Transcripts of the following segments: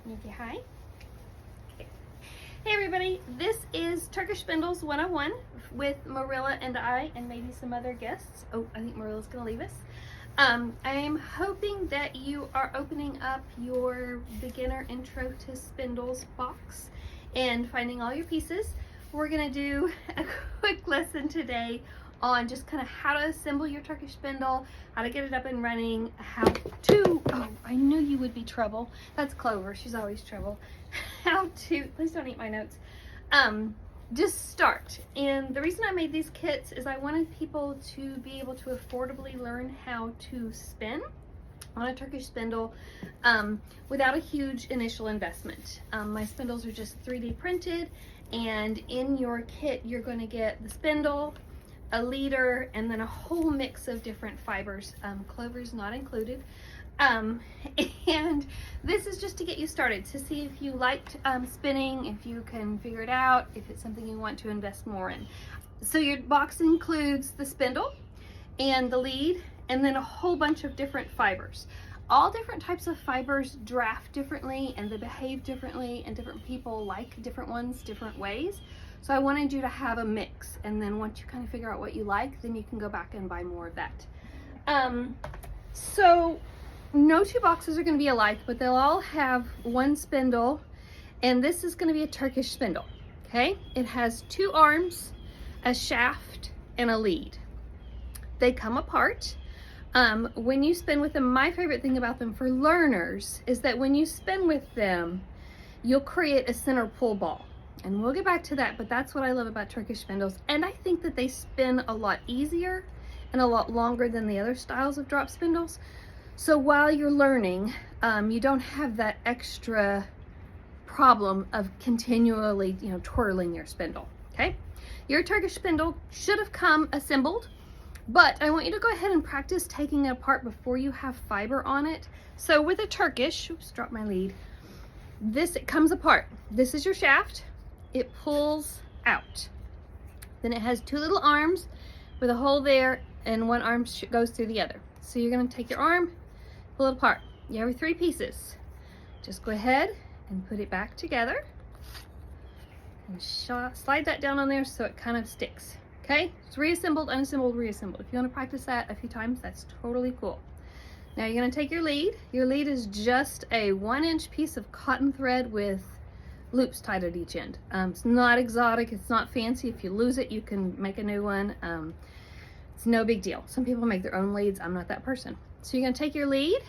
Okay, hi. Okay. Hey everybody, this is Turkish Spindles 101 with Marilla and I and maybe some other guests. Oh, I think Marilla's gonna leave us. I'm hoping that you are opening up your beginner intro to spindles box and finding all your pieces. We're gonna do a quick lesson today on just kind of how to assemble your Turkish spindle, how to get it up and running, how to, oh, I knew you would be trouble. That's Clover, she's always trouble. How to, please don't eat my notes. Just start. And the reason I made these kits is I wanted people to be able to affordably learn how to spin on a Turkish spindle without a huge initial investment. My spindles are just 3D printed, and in your kit you're going to get the spindle, a leader, and then a whole mix of different fibers. Clover's not included. And this is just to get you started, to see if you liked spinning, if you can figure it out, if it's something you want to invest more in. So your box includes the spindle and the lead, and then a whole bunch of different fibers. All different types of fibers draft differently, and they behave differently, and different people like different ones different ways. So I wanted you to have a mix, and then once you kind of figure out what you like, then you can go back and buy more of that. So no two boxes are going to be alike, but they'll all have one spindle, and this is going to be a Turkish spindle. Okay, it has two arms, a shaft, and a lead. They come apart. When you spin with them, my favorite thing about them for learners is that when you spin with them, you'll create a center pull ball. And we'll get back to that, but that's what I love about Turkish spindles. And I think that they spin a lot easier and a lot longer than the other styles of drop spindles. So while you're learning, you don't have that extra problem of continually, twirling your spindle, okay? Your Turkish spindle should have come assembled, but I want you to go ahead and practice taking it apart before you have fiber on it. So with a Turkish, oops, dropped my lead. It comes apart. This is your shaft. It pulls out. Then it has two little arms with a hole there, and one arm goes through the other. So you're going to take your arm, pull it apart. You have your three pieces. Just go ahead and put it back together and slide that down on there so it kind of sticks. Okay, it's reassembled, unassembled, reassembled. If you want to practice that a few times, that's totally cool. Now you're going to take your lead. Your lead is just a 1-inch piece of cotton thread with loops tied at each end. It's not exotic, it's not fancy. If you lose it, you can make a new one. It's no big deal. Some people make their own leads. I'm not that person. So you're going to take your lead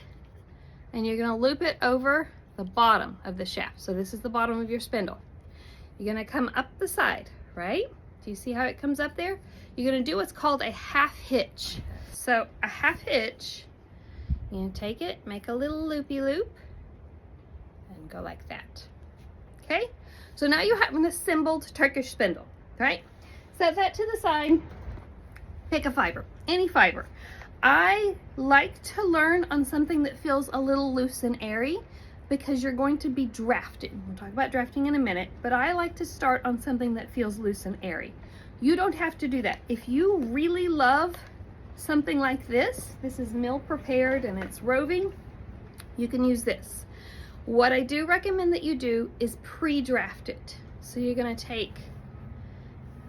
and you're going to loop it over the bottom of the shaft. So this is the bottom of your spindle. You're going to come up the side, right? Do you see how it comes up there? You're going to do what's called a half hitch. So a half hitch, you're going to take it, make a little loopy loop, and go like that. Okay, so now you have an assembled Turkish spindle, right? Set that to the side, pick a fiber, any fiber. I like to learn on something that feels a little loose and airy because you're going to be drafting. We'll talk about drafting in a minute, but I like to start on something that feels loose and airy. You don't have to do that. If you really love something like this is mill prepared and it's roving, you can use this. What I do recommend that you do is pre-draft it. So you're going to take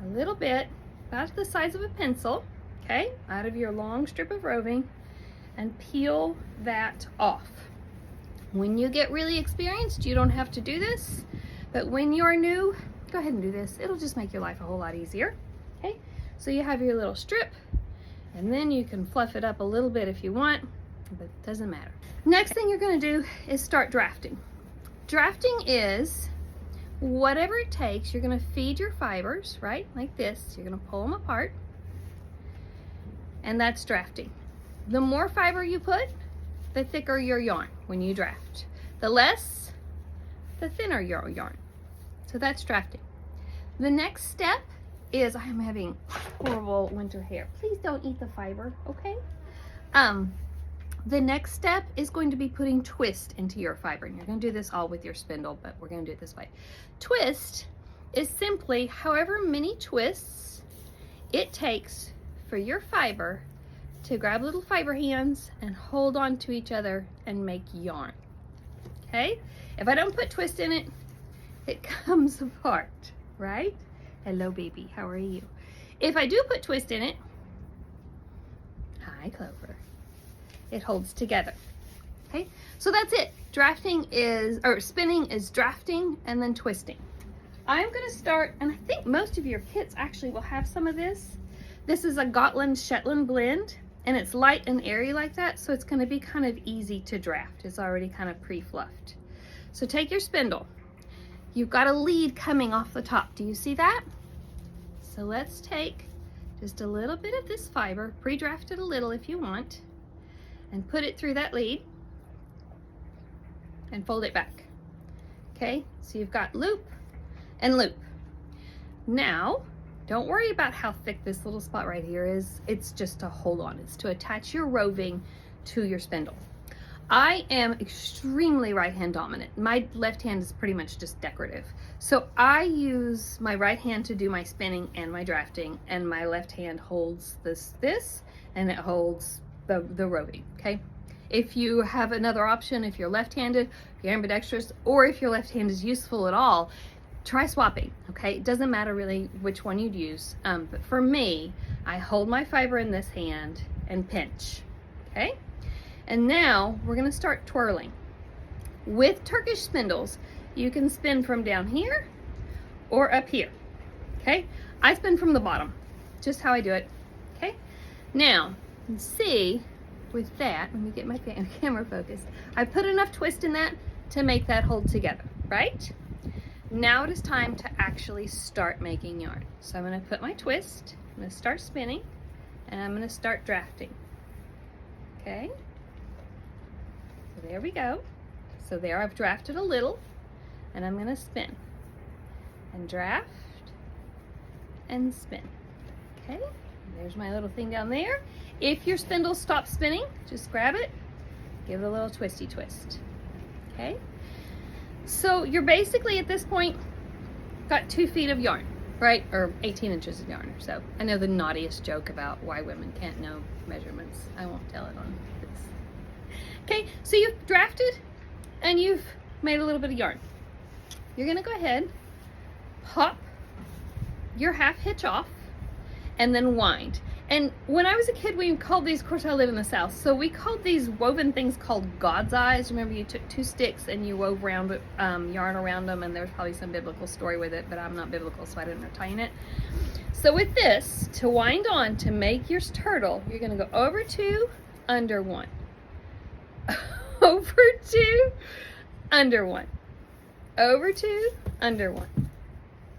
a little bit, about the size of a pencil, okay, out of your long strip of roving, and peel that off. When you get really experienced, you don't have to do this, but when you're new, go ahead and do this. It'll just make your life a whole lot easier. Okay, so you have your little strip, and then you can fluff it up a little bit if you want, but it doesn't matter. Next thing you're going to do is start drafting. Drafting is whatever it takes. You're going to feed your fibers, right? Like this. You're going to pull them apart, and that's drafting. The more fiber you put, the thicker your yarn when you draft. The less, the thinner your yarn. So that's drafting. The next step is, I am having horrible winter hair. Please don't eat the fiber, okay? The next step is going to be putting twist into your fiber. And you're going to do this all with your spindle, but we're going to do it this way. Twist is simply however many twists it takes for your fiber to grab little fiber hands and hold on to each other and make yarn. okay? If I don't put twist in it, it comes apart, right? Hello, baby, how are you? If I do put twist in it, hi, Clover, it holds together, okay? So that's it. Spinning is drafting and then twisting. I'm gonna start, and I think most of your kits actually will have some of this. This is a Gotland Shetland blend, and it's light and airy like that, so it's gonna be kind of easy to draft. It's already kind of pre-fluffed. So take your spindle. You've got a lead coming off the top. Do you see that? So let's take just a little bit of this fiber, pre-draft it a little if you want, and put it through that lead and fold it back. Okay, so you've got loop and loop. Now, don't worry about how thick this little spot right here is. It's just to hold on. It's to attach your roving to your spindle. I am extremely right hand dominant. My left hand is pretty much just decorative. So I use my right hand to do my spinning and my drafting, and my left hand holds this, and it holds the roving, okay? If you have another option, if you're left-handed, if you're ambidextrous, or if your left hand is useful at all, try swapping, okay? It doesn't matter really which one you'd use, but for me, I hold my fiber in this hand and pinch, okay? And now we're gonna start twirling. With Turkish spindles, you can spin from down here or up here, okay? I spin from the bottom, just how I do it, okay? Now, see, with that, let me get my camera focused. I put enough twist in that to make that hold together, right? Now it is time to actually start making yarn. So I'm gonna put my twist, I'm gonna start spinning, and I'm gonna start drafting, okay? So there we go. So there I've drafted a little, and I'm gonna spin and draft and spin, okay? There's my little thing down there. If your spindle stops spinning, just grab it, give it a little twisty twist, okay? So you're basically at this point got 2 feet of yarn, right? Or 18 inches of yarn or so. I know the naughtiest joke about why women can't know measurements. I won't tell it on this. Okay, so you've drafted and you've made a little bit of yarn. You're gonna go ahead, pop your half hitch off, and then wind. And when I was a kid, we called these, of course I live in the South, so we called these woven things called God's eyes. Remember, you took 2 sticks and you wove yarn around them, and there was probably some biblical story with it, but I'm not biblical, so I didn't retain it. So with this, to wind on, to make your turtle, you're gonna go over 2, under 1. Over 2, under 1. Over 2, under 1.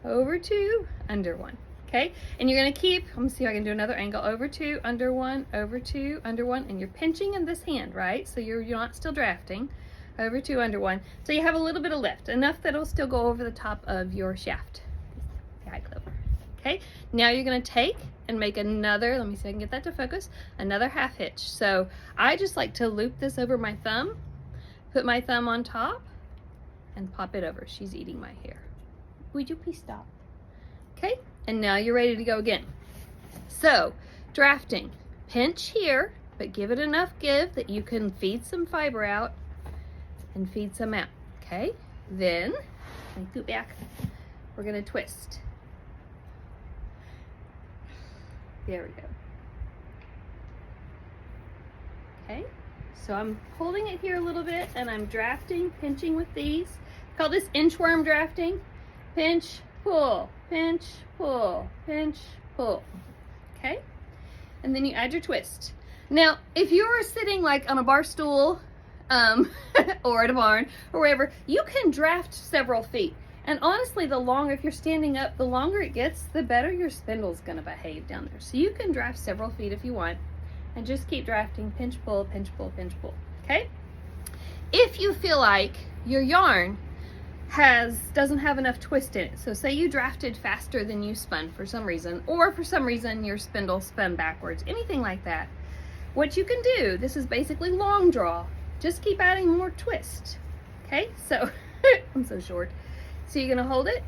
Over 2, under 1. Okay, and you're gonna keep, let me see if I can do another angle, over 2, under 1, over 2, under 1, and you're pinching in this hand, right? So you're not still drafting, over 2, under 1. So you have a little bit of lift, enough that it'll still go over the top of your shaft. Yeah, Clover. Okay, now you're gonna take and make another, let me see if I can get that to focus, another half hitch. So I just like to loop this over my thumb, put my thumb on top, and pop it over. She's eating my hair. Would you please stop? Okay, and now you're ready to go again. So, drafting, pinch here, but give it enough give that you can feed some fiber out and feed some out, okay? Then, let me go back, we're gonna twist. There we go. Okay, so I'm holding it here a little bit and I'm drafting, pinching with these. Call this inchworm drafting. Pinch, pull, pinch, pull, pinch, pull. Okay? And then you add your twist. Now, if you're sitting like on a bar stool or at a barn or wherever, you can draft several feet. And honestly, the longer, if you're standing up, the longer it gets, the better your spindle's gonna behave down there. So you can draft several feet if you want, and just keep drafting, pinch, pull, pinch, pull, pinch, pull, okay? If you feel like your yarn doesn't have enough twist in it, so say you drafted faster than you spun for some reason, or for some reason your spindle spun backwards, anything like that, what you can do, this is basically long draw, just keep adding more twist, okay? So, I'm so short. So you're gonna hold it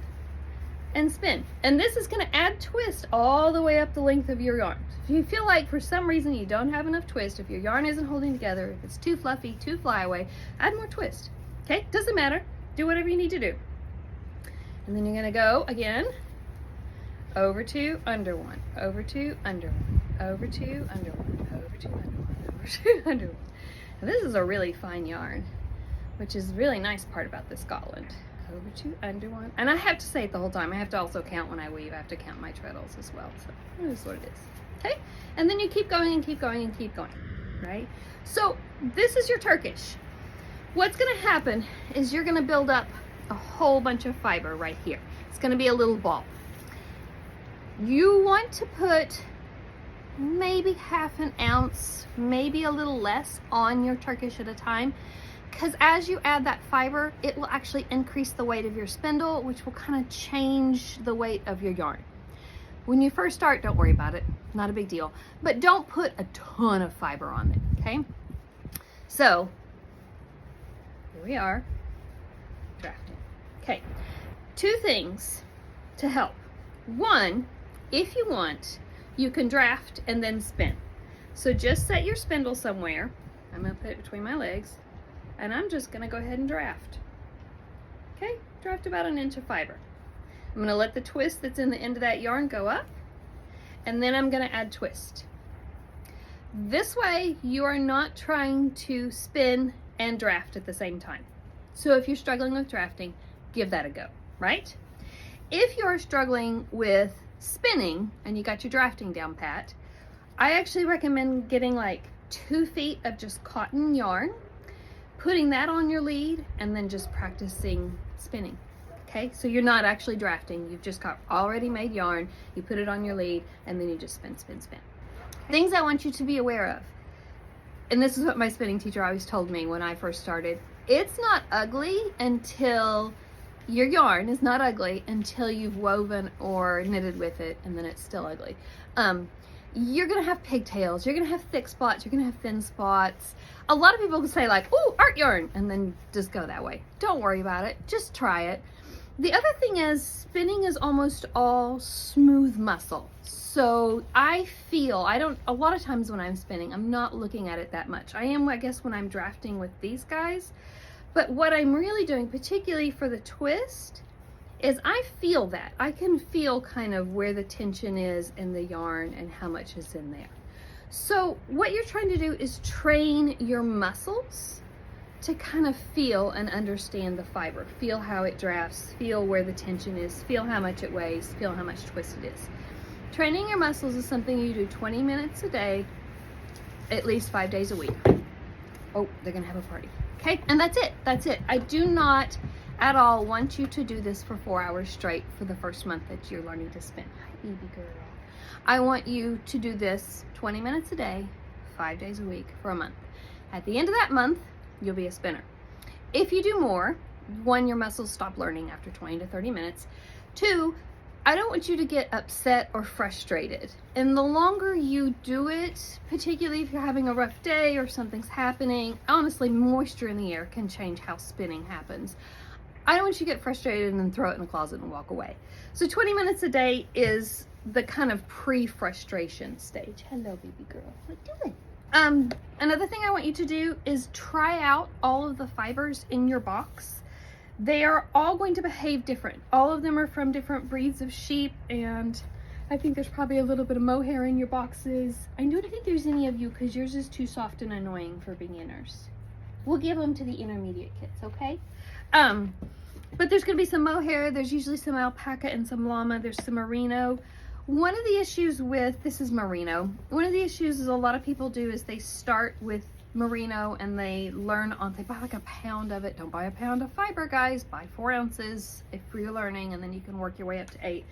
and spin. And this is gonna add twist all the way up the length of your yarn. If you feel like for some reason you don't have enough twist, if your yarn isn't holding together, if it's too fluffy, too flyaway, add more twist. Okay, doesn't matter. Do whatever you need to do. And then you're gonna go again, over 2, under 1, over 2, under 1, over 2, under 1, over 2, under 1, over 2, under 1. And this is a really fine yarn, which is the really nice part about this Scotland. Over 2, under 1. And I have to say it the whole time. I have to also count when I weave. I have to count my treadles as well. So that is what it is. Okay? And then you keep going and keep going and keep going, right? So this is your Turkish. What's gonna happen is you're gonna build up a whole bunch of fiber right here. It's gonna be a little ball. You want to put maybe half an ounce, maybe a little less on your Turkish at a time, because as you add that fiber, it will actually increase the weight of your spindle, which will kind of change the weight of your yarn. When you first start, don't worry about it, not a big deal, but don't put a ton of fiber on it, okay? So, here we are, drafting. Okay, 2 things to help. 1, if you want, you can draft and then spin. So just set your spindle somewhere. I'm gonna put it between my legs, and I'm just gonna go ahead and draft. Okay, draft about 1 inch of fiber. I'm gonna let the twist that's in the end of that yarn go up, and then I'm gonna add twist. This way, you are not trying to spin and draft at the same time. So if you're struggling with drafting, give that a go, right? If you're struggling with spinning and you got your drafting down pat, I actually recommend getting like 2 feet of just cotton yarn, putting that on your lead, and then just practicing spinning. Okay, so you're not actually drafting, you've just got already made yarn, you put it on your lead, and then you just spin, spin, spin. Things I want you to be aware of, and this is what my spinning teacher always told me when I first started, it's not ugly until, your yarn is not ugly until you've woven or knitted with it, and then it's still ugly. You're gonna have pigtails, you're gonna have thick spots, you're gonna have thin spots. A lot of people can say like, oh, art yarn, and then just go that way. Don't worry about it, just try it. The other thing is, spinning is almost all smooth muscle. So a lot of times when I'm spinning, I'm not looking at it that much. I am, I guess, when I'm drafting with these guys. But what I'm really doing, particularly for the twist, is I feel that. I can feel kind of where the tension is in the yarn and how much is in there. So what you're trying to do is train your muscles to kind of feel and understand the fiber. Feel how it drafts, feel where the tension is, feel how much it weighs, feel how much twist it is. Training your muscles is something you do 20 minutes a day, at least 5 days a week. Oh, they're gonna have a party. Okay, and that's it, that's it. I do not at all want you to do this for 4 hours straight for the first month that you're learning to spin. Hi, baby girl. I want you to do this 20 minutes a day, 5 days a week for a month. At the end of that month, you'll be a spinner. If you do more, 1, your muscles stop learning after 20 to 30 minutes. 2, I don't want you to get upset or frustrated. And the longer you do it, particularly if you're having a rough day or something's happening, honestly, moisture in the air can change how spinning happens. I don't want you to get frustrated and then throw it in the closet and walk away. So 20 minutes a day is the kind of pre-frustration stage. Hello, baby girl. What are you doing? Another thing I want you to do is try out all of the fibers in your box. They are all going to behave different. All of them are from different breeds of sheep, and I think there's probably a little bit of mohair in your boxes. I don't think there's any of you because yours is too soft and annoying for beginners. We'll give them to the intermediate kits, okay? But there's gonna be some mohair, there's usually some alpaca and some llama, there's some merino. One of the issues with, this is merino, one of the issues is a lot of people do is they start with merino and they learn on, they buy like a pound of it. Don't buy a pound of fiber, guys, buy 4 ounces if you're learning, and then you can work your way up to 8.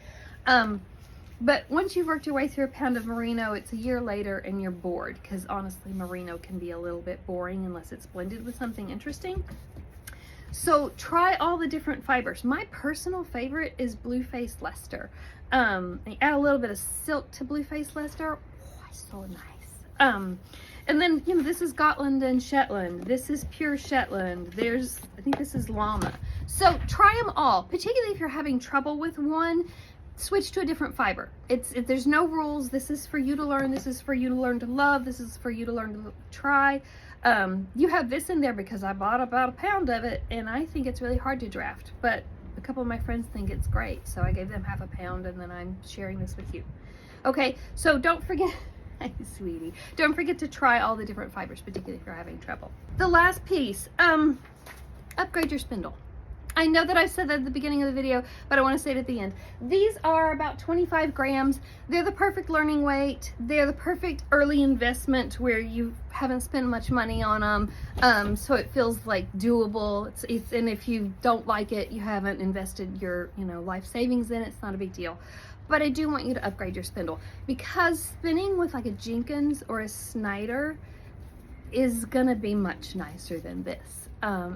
But once you've worked your way through a pound of merino, it's a year later and you're bored, because honestly merino can be a little bit boring unless it's blended with something interesting. So try all the different fibers. My personal favorite is Blue-Face Leicester. I add a little bit of silk to Blue-Face Leicester. Oh, it's so nice. And then, you know, this is Gotland and Shetland. This is pure Shetland. I think this is llama. So try them all, particularly if you're having trouble with one. Switch to a different fiber. There's no rules. This is for you to learn. This is for you to learn to love. This is for you to learn to try. You have this in there because I bought about a pound of it, and I think it's really hard to draft, but a couple of my friends think it's great, so I gave them half a pound, and then I'm sharing this with you. Okay, so don't forget, hi sweetie, don't forget to try all the different fibers, particularly if you're having trouble. The last piece, upgrade your spindle. I know that I said that at the beginning of the video, but I want to say it at the end. These are about 25 grams. They're the perfect learning weight. They're the perfect early investment where you haven't spent much money on them, so it feels like doable. And if you don't like it, you haven't invested your life savings in it. It's not a big deal. But I do want you to upgrade your spindle, because spinning with like a Jenkins or a Snyder is gonna be much nicer than this.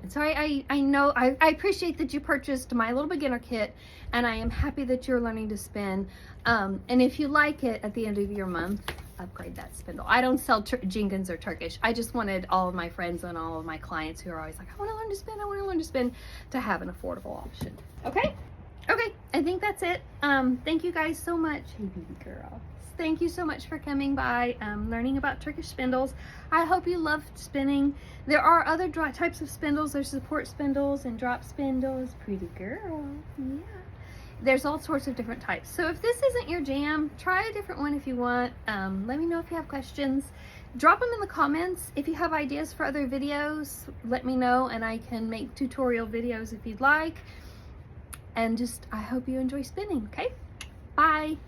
So I know, I appreciate that you purchased my little beginner kit, and I am happy that you're learning to spin. And if you like it at the end of your month, upgrade that spindle. I don't sell Jenkins or Turkish. I just wanted all of my friends and all of my clients who are always like, I want to learn to spin, I want to learn to spin, to have an affordable option. Okay? Okay, I think that's it. Thank you guys so much. Hey, baby girl. Thank you so much for coming by, learning about Turkish spindles. I hope you loved spinning. There are other types of spindles. There's support spindles and drop spindles. Pretty girl. Yeah. There's all sorts of different types. So if this isn't your jam, try a different one if you want. Let me know if you have questions. Drop them in the comments. If you have ideas for other videos, let me know, and I can make tutorial videos if you'd like. And just, I hope you enjoy spinning, okay? Bye.